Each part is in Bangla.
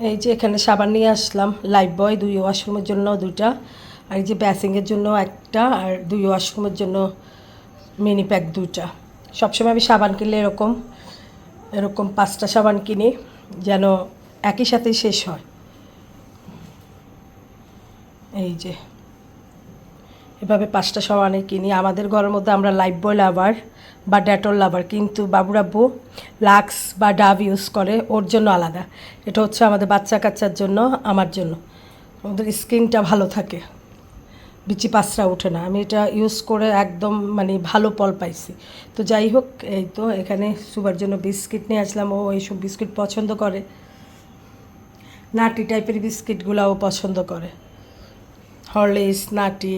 এই যে এখানে সাবান নিয়ে আসলাম, লাইফ বয় 2 ওয়াশরুমের জন্য 2টা, আর এই যে ব্যাসিংয়ের জন্য 1টা, আর 2 ওয়াশরুমের জন্য মিনি প্যাক 2টা। সবসময় আমি সাবান কিনলে এরকম এরকম 5টা সাবান কিনি, যেন একই সাথে শেষ হয়। এই যে এভাবে 5টা সাবানে কিনি। আমাদের ঘরের মধ্যে আমরা লাইফ বয় লাভার বা ডেটল লাভার, কিন্তু বাবুর আব্বু লাক্স বা ডাভ ইউজ করে, ওর জন্য আলাদা। এটা হচ্ছে আমাদের বাচ্চা কাচ্চার জন্য, আমার জন্য। আমাদের স্কিনটা ভালো থাকে, বিচি পাঁচরা ওঠে না। আমি এটা ইউজ করে একদম মানে ভালো ফল পাইছি। তো যাই হোক, এই তো এখানে সুবার জন্য বিস্কিট নিয়ে আসলাম। ও এইসব বিস্কিট পছন্দ করে, নাটি টাইপের বিস্কিটগুলো ও পছন্দ করে, হরলিক্স, নাটি।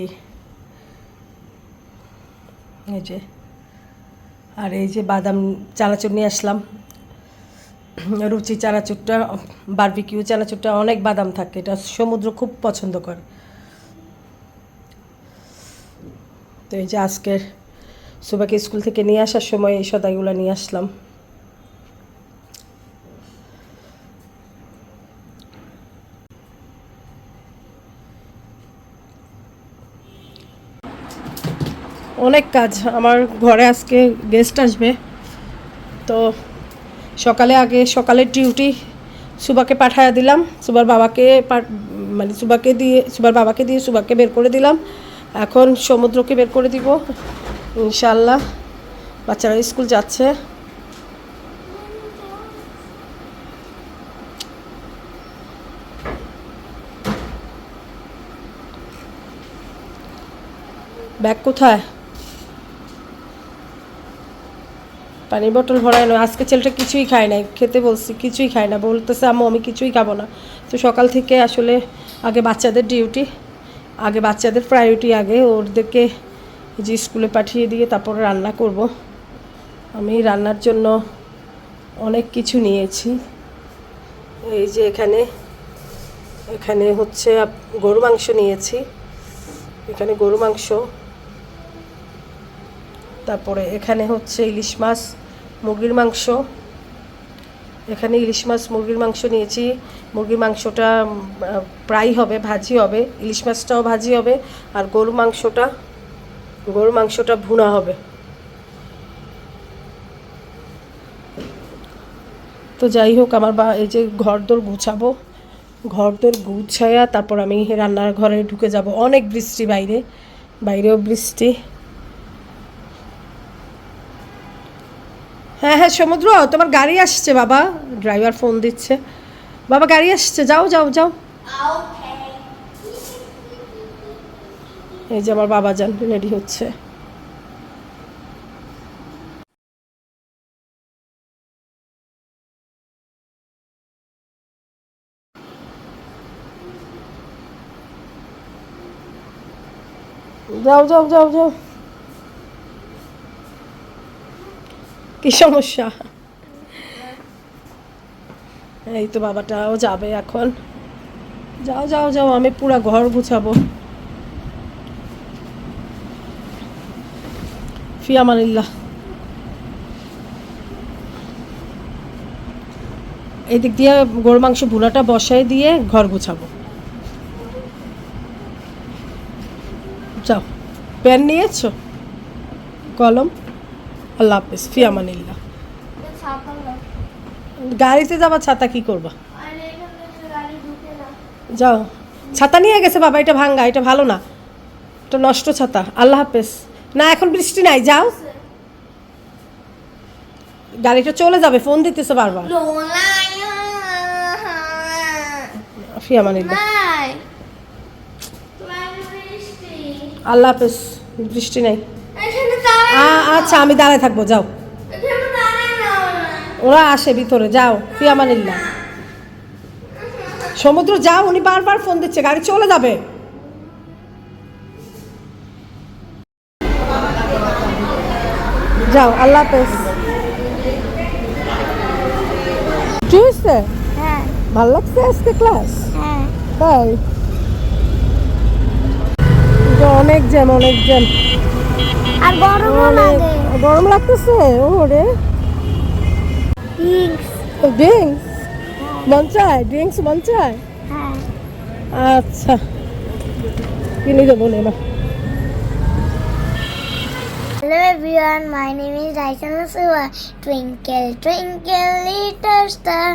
এই যে, আর এই যে বাদাম চানাচুর নিয়ে আসলাম, রুচি চানাচুরটা, বারবিকিউ চানাচুরটা অনেক বাদাম থাকে, এটা সমুদ্র খুব পছন্দ করে। তো এই যে আজকের সুবাকে স্কুল থেকে নিয়ে আসার সময় এই সদাইগুলো নিয়ে আসলাম। অনেক কাজ আমার ঘরে, আজকে গেস্ট আসবে। তো সকালের ডিউটি সুবাকে পাঠায়া দিলাম, সুবার বাবাকে সুবাকে বের করে দিলাম। এখন সমুদ্রকে বের করে দিব ইনশাল্লাহ। বাচ্চারা স্কুল যাচ্ছে। ব্যাগ কোথায়? পানির বোতল ভরায় নয়। আজকে ছেলেটা কিছুই খায় নাই, খেতে বলছি কিছুই খায় না, বলতেছে আম্মু আমি কিছুই খাবো না। তো সকাল থেকে আসলে আগে বাচ্চাদের ডিউটি, আগে বাচ্চাদের প্রায়োরিটি, আগে ওদেরকে যে স্কুলে পাঠিয়ে দিয়ে তারপরে রান্না করব। আমি রান্নার জন্য অনেক কিছু নিয়েছি। এই যে এখানে হচ্ছে গরু মাংস নিয়েছি, এখানে গরু মাংস, তারপরে এখানে হচ্ছে ইলিশ মাছ, মুরগির মাংস। এখানে ইলিশ মাছ, মুরগির মাংস নিয়েছি। মুরগির মাংসটা ফ্রাই হবে, ভাজি হবে, ইলিশ মাছটাও ভাজি হবে, আর গরু মাংসটা ভুনা হবে। তো যাই হোক, আমার এই যে ঘরদোর গুছাবো, ঘরদোর গুছায়া তারপর আমি রান্নার ঘরে ঢুকে যাব। অনেক বৃষ্টি, বাইরেও বৃষ্টি। হ্যাঁ হ্যাঁ সমুদ্র, তোমার গাড়ি আসছে বাবা, ড্রাইভার ফোন দিচ্ছে। বাবা গাড়ি আসছে, যাও যাও যাও। এই যে আমার বাবা যান রেডি হচ্ছে। যাও যাও যাও যাও। কি সমস্যা? এই তো বাবাটাও যাবে এখন। যাও যাও যাও, আমি পুরা ঘর গুছাবো। ফিয়ামানিল্লাহ। এই দিক দিয়ে গরু মাংস ভুনাটা বসাই দিয়ে ঘর গুছাবো। যাও, পেন নিয়েছো, কলম? আল্লাহ হাফেজ, ফিয়ামানিল্লাহ। গাড়িতে যাবা, ছাতা কি করবা? যাও, ছাতা নিয়ে গেছে বাবা, এটা ভাঙ্গা, এটা ভালো না, এটা নষ্ট ছাতা। আল্লাহ হাফেজ। না এখন বৃষ্টি নাই, যাও। গাড়িটা চলে যাবে, ফোন দিতেছে বারবার। ফিয়ামানিল্লাহ। আল্লাহ হাফেজ। বৃষ্টি নাই। আচ্ছা আমি দাঁড়ায় থাকবো, যাও। ওরা আসে ভিতরে, যাও। ফিয়ামানিল্লাহ। সমুদ্র যাও, উনি বারবার ফোন দিচ্ছে, গাড়ি চলে যাবে। যাও, আল্লাহ হাফেজ। কি হয়েছে? ভালো লাগছে আজকে ক্লাস? তাই? অনেক জ্যাম, অনেক জ্যাম, আর গরম লাগতেছে। ও রে, ড্রিঙ্কস মন চায় ড্রিঙ্কস মন চায়? হ্যাঁ। আচ্ছা কিনে দেবো না। Hello everyone, my name is Raisa Nasuwa. Twinkle, twinkle, little star,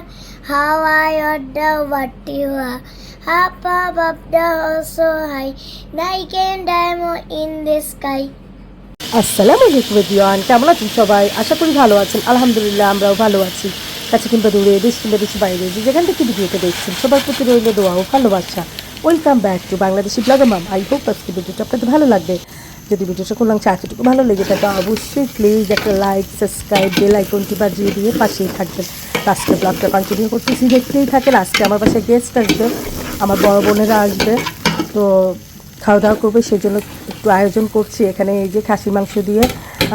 how I wonder what you are. Up above the world so high, like a diamond in the sky. আসসালামু আলাইকুম এভরিওয়ান, কেমন আছেন সবাই? আশা করি ভালো আছেন। আলহামদুলিল্লাহ আমরাও ভালো আছি। কাছে কিংবা দূরে, দেশ কিংবা দেশের বাইরে, যে যেখান থেকে ভিডিওটা দেখছেন সবার প্রতি রইল দোয়া ও ভালোবাসা। Welcome back to Bangladeshi blogger মাম। আই হোপ আজকে ভিডিওটা আপনাদের ভালো লাগবে। যদি ভিডিওটা করলাম এতটুকু ভালো লেগে থাকে অবশ্যই প্লিজ একটা লাইক, সাবস্ক্রাইব, বেল আইকনটি বাজিয়ে দিয়ে পাশেই থাকবেন। আজকে ব্লগটা কন্টিনিউ করতেছি, দেখতেই থাকেন। আজকে আমার বাসায় গেস্ট আসবে, আমার বড় বোনেরা আসবে, তো খাওয়া দাওয়া করবে, সেই জন্য একটু আয়োজন করছি। এখানে এই যে খাসির মাংস দিয়ে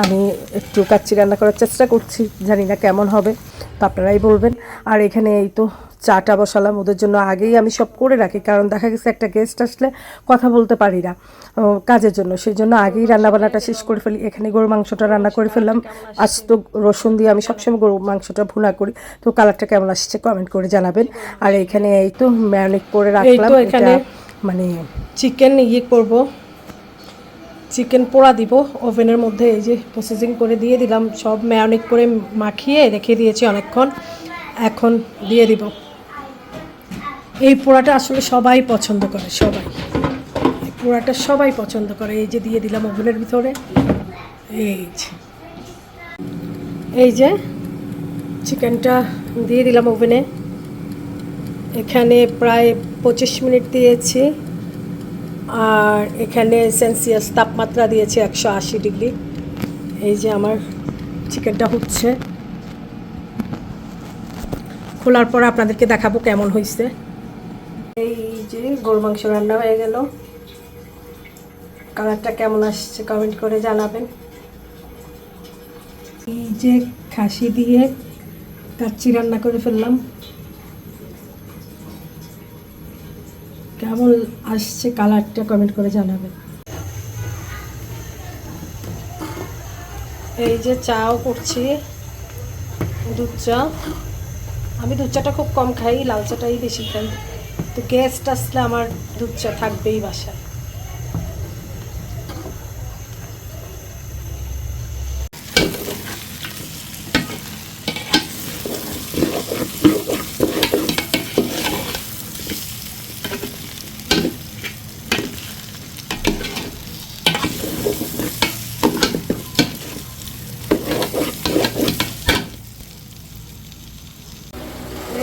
আমি একটু কাচ্চি রান্না করার চেষ্টা করছি, জানি না কেমন হবে, তো আপনারাই বলবেন। আর এখানে এই তো চাটা বসালাম, ওদের জন্য আগেই আমি সব করে রাখি, কারণ দেখা গেছে একটা গেস্ট আসলে কথা বলতে পারি না কাজের জন্য, সেই জন্য আগেই রান্নাবান্নাটা শেষ করে ফেলি। এখানে গরু মাংসটা রান্না করে ফেললাম। আজ তো রসুন দিয়ে আমি সবসময় গরু মাংসটা ভুনা করি, তো কালারটা কেমন আসছে কমেন্ট করে জানাবেন। আর এখানে এই তো ম্যারিনেট করে রাখলাম, এখানে মানে চিকেন করব, চিকেন পোড়া দিব ওভেনের মধ্যে। এই যে প্রসেসিং করে দিয়ে দিলাম, সব ম্যারিনেট করে মাখিয়ে রেখে দিয়েছি অনেকক্ষণ, এখন দিয়ে দিব। এই পোড়াটা আসলে সবাই পছন্দ করে, সবাই এই পোড়াটা সবাই পছন্দ করে। এই যে দিয়ে দিলাম ওভেনের ভিতরে। এই যে চিকেনটা দিয়ে দিলাম ওভেনে। এখানে প্রায় 25 মিনিট দিয়েছি, আর এখানে সেলসিয়াস তাপমাত্রা দিয়েছি 180 ডিগ্রি। এই যে আমার চিকেনটা হচ্ছে, খোলার পর আপনাদেরকে দেখাবো কেমন হয়েছে। এই যে গরু মাংস রান্না হয়ে গেল, কালারটা কেমন আসছে কমেন্ট করে জানাবেন। এই যে খাসি দিয়ে কাচ্চি রান্না করে ফেললাম, কেমন আসছে কালারটা কমেন্ট করে জানাবেন। এই যে চাও করছি, দুধ চা। আমি দুধ চাটা খুব কম খাই, লাল চাটাই বেশি খাই, তো গেস্ট আসলে আমার দুধ চা থাকবেই বাসায়।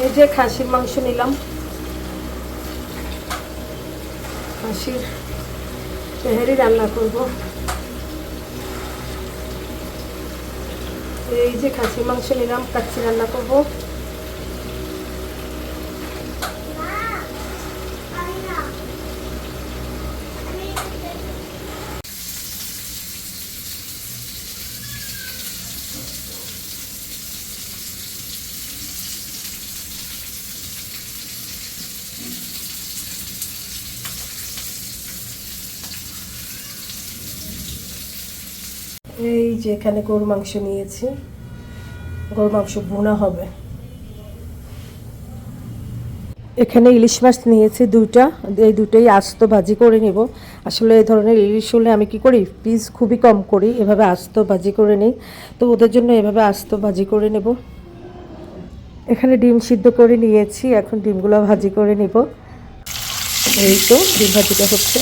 এই যে খাসির মাংস নিলাম, খাসির তেহারি রান্না করব। এই যে খাসির মাংস নিলাম, কাচ্চি রান্না করব। এই যে এখানে গরু মাংস নিয়েছি, গরু মাংস ভুনা হবে। এখানে ইলিশ মাছ নিয়েছি দুইটা, এই দুটোই আস্ত ভাজি করে নিব। আসলে এই ধরনের ইলিশ হলে আমি কি করি, পিস খুবই কম করি, এভাবে আস্ত ভাজি করে নিই, তো ওদের জন্য এভাবে আস্ত ভাজি করে নেব। এখানে ডিম সিদ্ধ করে নিয়েছি, এখন ডিমগুলো ভাজি করে নিব। এই তো ডিম ভাজিটা হচ্ছে।